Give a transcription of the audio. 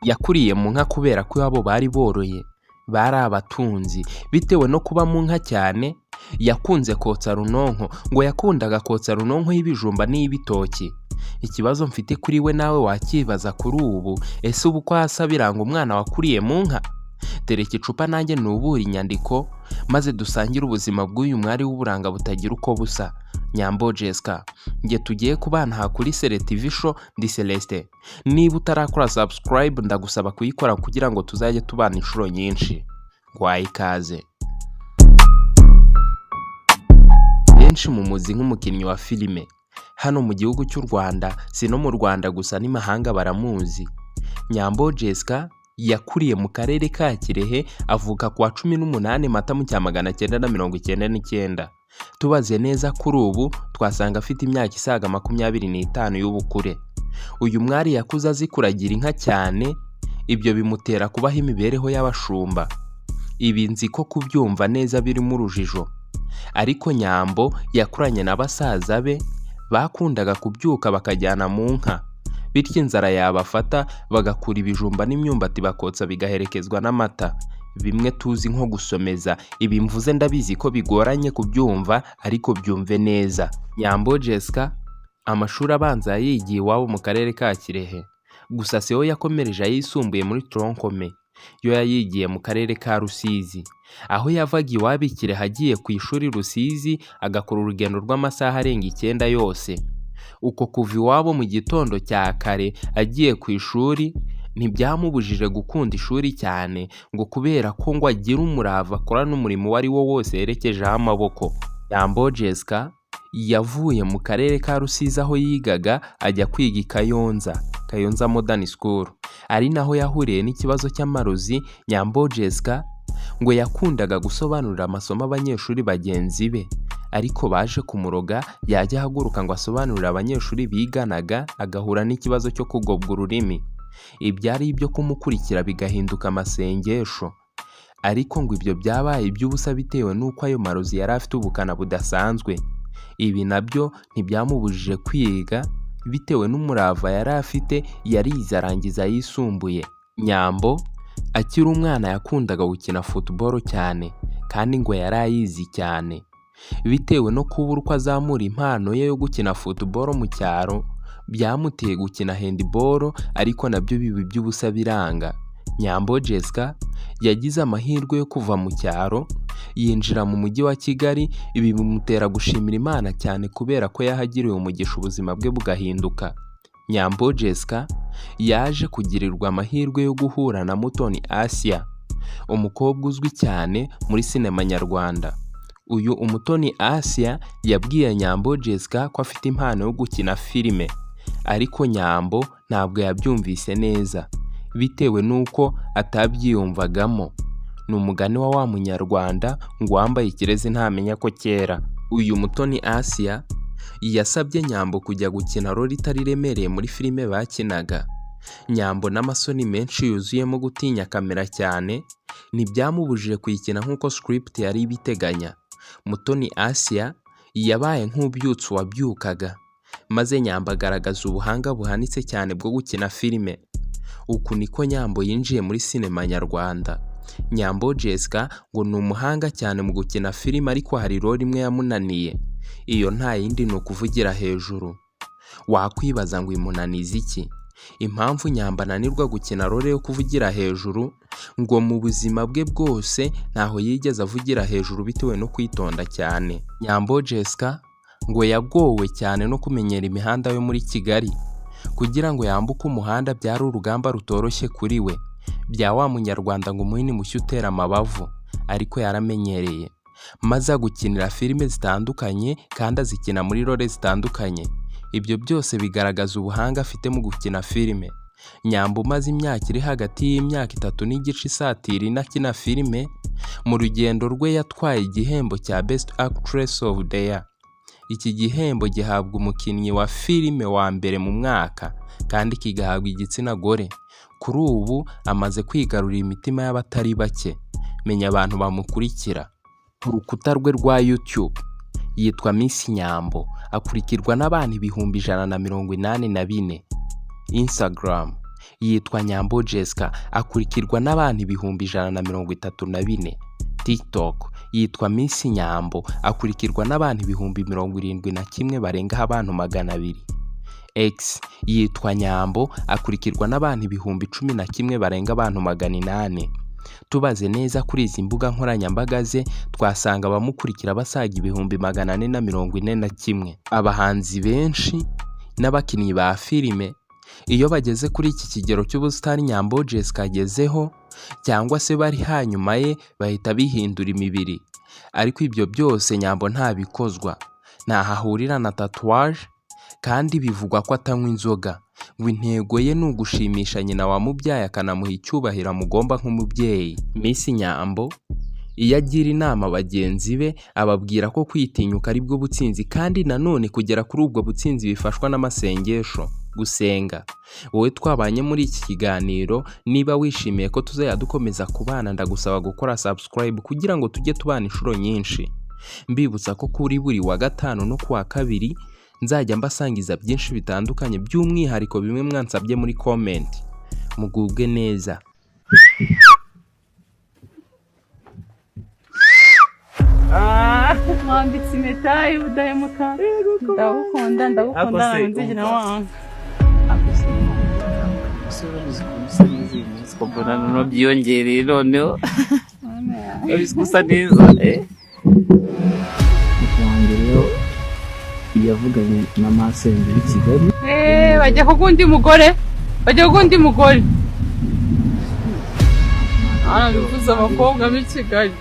yakuriye mu nka kubera ko abo bari boroye bari abatunzi. Bitewe no kuba mu nka cyane, yakunze kotsa runonko, ngo yakundaga kotsa runonko y'ibijumba n'iy'ibitoki. Ikibazo mfite kuri we nawe wakibaza kuri ubu, ese ubu ko hasa biranga umwana wakuriye mu nka? Tereka icupa nanjye nubura inyandiko, maze dusangire ubuzima bw'uyu mwari w'uburanga butagira uko busa, Nyambo Jessica. Nge tugiye kubana aha kuri Sele TV Show, ndi Celestin. Niba utarakora subscribe, ndagusaba kuyikora kugira ngo tuzajye tubana inshuro nyinshi. Ngwaye ikaze. Benshi mu muzi nk'umukinnyi wa filime hano mu gihugu cy'u Rwanda, si no mu Rwanda gusa n'imahanga baramuzi. Nyambo Jessica yakuriye mu karere ka Kirehe, avuka ku wa 18 Mata mu 1999. Tubaze neza kuri ubu twasanga afite imyaka isaga 25 y'ubukure. Uyu mwari yakuze azi kuragira inka cyane, ibyo bimutera kubaho imibereho y'abashumba. Ibi nzi ko kubyumva neza birimo urujijo, ariko Nyambo yakuranye n'abasaza be bakundaga kubyuka bakajyana mu nka, bityo inzara yabafata bagakura ibijumba n'imyumbati bakotsa bigaherekezwa n'amata, bimwe tuzi nko gusomeza. Ibi mvuze ndabizi ko bigoranye kubyumva, ariko byumve neza. Nyambo Jessica amashuri abanza yigiye iwabo mu karere ka Kirehe, gusa seho yakomereje ayisumbuye muri Tronkome, yo yayigiye mu karere ka Rusizi. Aho yavaga iwabo Kirehe agiye ku ishuri Rusizi, agakora urugendo rw'amasaha arenga 9 yose. Uko kuva iwabo mu gitondo cya kare agiye ku ishuri ntibyamubujije gukunda ishuri cyane, ngo kubera ko ngo agira umurava akora n'umurimo wari wo wose yerekejeho amaboko. Nyambo Jessica yavuye mu karere ka Rusizi aho yigaga ajya kwiga i Kayonza Modern School, ari naho yahuriye n'ikibazo cy'amarozi. Nyambo Jessica ngo yakundaga gusobanurira amasomo abanyeshuri bagenzi be, ariko baje kumuroga yajya ahaguruka ngo asobanurire abanyeshuri biganaga, agahura n'ikibazo cyo kugobwa ururimi. Ibyari ibyo kumukurikira bigahinduka amasengesho, ariko ngo ibyo byabaye iby'ubusa bitewe n'uko ayo marozi yari afite ubukana budasanzwe. Ibi nabyo ntibyamubujije kwiga, bitewe n'umurava yari afite, yarize arangiza yisumbuye. Nyambo akiri umwana yakundaga gukina football cyane, kandi ngo yari ayizi cyane. Bitewe no kubura uko azamura impano ye yo gukina football mu cyaro, byamuteye gukina handball, ariko nabyo biba iby'ubusa biranga. Nyambo Jessica yagize amahirwe yo kuva mu cyaro yinjira mu mujyi wa Kigali. Ibi bimutera gushimira Imana cyane kubera ko yahagiriwe umugisha ubuzima bwe bugahinduka. Nyambo Jessica yaje kugirirwa amahirwe yo guhura na Mutoni Asia, umukobwa uzwi cyane muri sinema nyarwanda. Uyu Umutoni Asia yabwiye Nyambo Jessica ko afite impano yo gukina filime, ariko Nyambo ntabwo yabyumvise neza, bitewe n'uko atabyiyumvagamo. Ni umugani wa munyarwanda ngo wambaye ikirezi ntamenya ko kera. Uyu Mutoni Asia yasabye Nyambo kujya gukina role itari remereye muri filime bakinaga. Nyambo n'amasoni menshi yuzuyemo gutinya kamera cyane ntibyamubujije kuyikina nk'uko script yari ibiteganya. Mutoni Asia yabaye nk'ubyutse wabyukaga, maze Nyambo agaragaza ubuhanga buhanitse cyane bwo gukina filime. Uku niko Nyambo yinjiye muri sinema nyarwanda. Nyambo Jessica ngo ni umuhanga cyane mu gukina filime, ariko hari role imwe yamunaniye. Iyo nta yindi ni ukuvugira hejuru. Wakwibaza ngo imunaniza iki? Impamvu Nyambo ananirwa gukina role yo kuvugira hejuru, ngo mu buzima bwe bwose ntaho yigeze avugira hejuru bitewe no kwitonda cyane. Nyambo Jessica ngo yagowe cyane no kumenyera imihanda yo muri Kigali. Kugira ngo yambuke umuhanda byari urugamba rutoroshye kuri we. Bya wa munyarwanda ngo umuhini mushya utera amabavu, ariko yaramenyereye, maze agukinira filime zitandukanye kandi azikina muri role zitandukanye. Ibyo byose bigaragaza ubuhanga afite mu gukina filime. Nyambo umaze imyaka iri hagati y'imyaka 3 n'igice isatira inakina filime. Mu rugendo rwe yatwaye igihembo cya Best Actress of the Year. Iki gihembo gihabwa umukinnyi wa filime wa mbere mu mwaka, kandi kigahabwa igitsina gore. Kuri ubu amaze kwigarurira imitima y'abatari bake. Menya abantu bamukurikira ku rukuta rwe rwa YouTube yitwa Miss Nyambo, akurikirwa n'abantu 184. Instagram yitwa Nyambo Jessica akurikirwa n'abantu ibihumbi 134. TikTok yitwa Miss Nyambo akurikirwa n'abantu ibihumbi 71 barengaho abantu 200. X yitwa Nyambo akurikirwa n'abantu ibihumbi 11 barenga abantu 800. Tubaze neza kuri izi mbuga nkoranyambaga ze twasanga abamukurikira basaga ibihumbi 441. Abahanzi benshi n'abakinnyi ba filime iyo bageze kuri iki kigero cy'ubusitani Nyambo Jessica agezeho cyangwa se bari hanyuma ye bahita bihindura imibiri, ariko ibyo byose Nyambo ntabikozwa, ntahahurira na tatouage kandi bivugwa ko atanywa inzoga, ngo intego ye ni ugushimisha nyina wamubyaye akanamuha icyubahiro amugomba nk'umubyeyi. Miss Nyambo iyo agira inama bagenzi be ababwira ko kwitinyuka ari bwo butsinzi, kandi nanone kugera kuri ubwo butsinzi bifashwa n'amasengesho, gusenga. Wowe twabanye muri iki kiganiro, niba wishimiye ko tuzajya dukomeza kubana, ndagusaba gukora subscribe kugira ngo tujye tubana inshuro nyinshi. Mbibutsa ko kuri buri wa gatanu no kuwa kabiri nzajya mbasangiza byinshi bitandukanye, by'umwihariko bimwe mwansabye muri comment. Mugubwe neza. Mwambitse impeta y'ubudahemuka, ndagukunda nzigina wanga. Mbona no byiyongereye noneho gusa neza rero yavuganye na Masenge i Kigali bajya kugundi mugore bivuze abakobwa b'i Kigali.